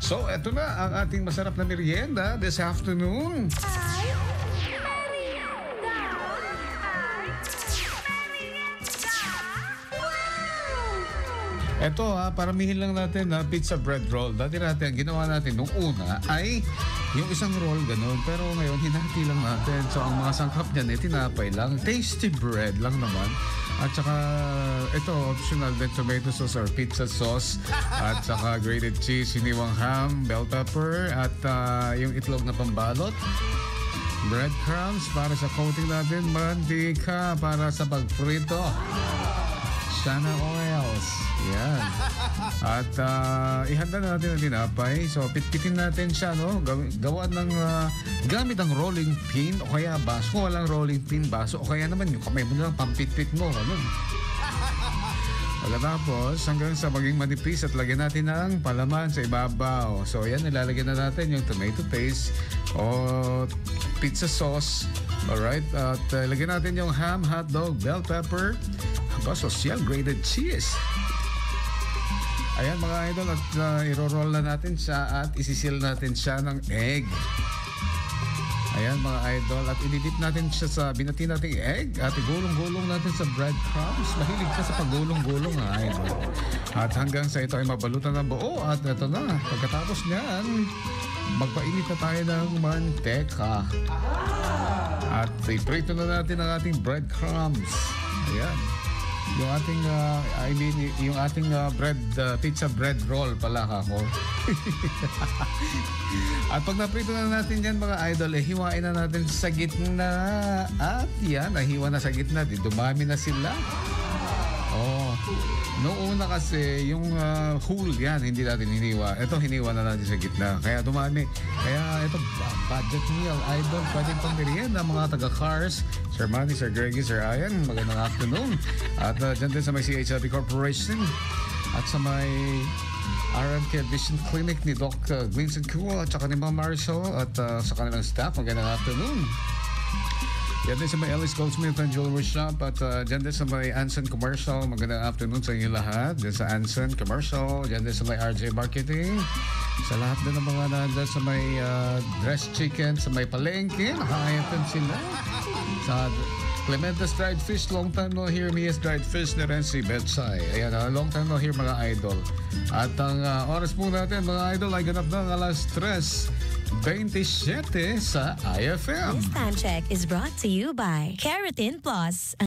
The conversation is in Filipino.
So, eto na ang ating masarap na merienda this afternoon. Ito paramihin lang natin na pizza bread roll. Dati natin, ang ginawa natin nung una ay yung isang roll, ganun. Pero ngayon, hinati lang natin. So, ang mga sangkap niyan, tinapay lang. Tasty bread lang naman. At saka, ito, optional din tomato sauce or pizza sauce. At saka grated cheese, hiniwang ham, bell pepper, at yung itlog na pambalot. Breadcrumbs para sa coating natin. Mantika para sa pagprito. Sana oils. Yan. At ihanda natin ang tinapay. So, pitpitin natin siya, no? Gawa ng gamit ang rolling pin o kaya baso. Kung walang rolling pin, baso. O kaya naman yung kamay mo na lang pampitpit mo. Ano? Pagkatapos, hanggang sa maging manipis at lagyan natin ng palaman sa ibabaw. So, yan, nilalagyan na natin yung tomato paste o pizza sauce. Alright? At lagyan natin yung ham, hotdog, bell pepper, social grated cheese. Ayan mga idol, at iro-roll na natin siya at isisil natin siya ng egg. Ayan mga idol, at ididip natin siya sa binati nating egg at igulong-gulong natin sa breadcrumbs. Mahilig ka sa pagulong-gulong idol. At hanggang sa ito ay mabalutan ng buo at ito na. Pagkatapos niyan, magpainit na tayo ng manteka. At iprito na natin ang ating breadcrumbs. Ayan. Yung ating, yung ating pizza bread roll pala ako. At pag naprito na natin yan mga idol, hiwain na natin sa gitna. At yan, nahiwa na sa gitna. Dumami na sila. Oh, noong una kasi yung whole yan, hindi natin hiniwa. Ito, hiniwa na natin sa gitna. Kaya dumami. Kaya ito, budget meal, idol. Pwedeng pang merienda, mga taga-cars. Sir Manny, Sir Greggy, Sir Ian, magandang afternoon. At dyan din sa may CHLB Corporation. At sa may RMK Vision Clinic ni Doc Vincent Kuo at saka ni Ma'am Marisol at sa kanilang staff, magandang afternoon. Yan din sa may Ellis Goldsmith and Jewelry Shop at dyan din sa may Anson Commercial. Magandang afternoon sa inyo lahat. Dyan sa Anson Commercial. Dyan din sa may RJ Marketing. Sa lahat din ng mga nandyan sa may Dress Chicken, sa may Palengke. Nakakayatan sila. Sa Clementa's Dried Fish, long time no here. Mia's Dried Fish na rin si Betsay. Ayan, long time no here mga idol. At ang oras po natin mga idol ay ganap ng alas 3:27 sa IFM. This time check is brought to you by Keratin Plus.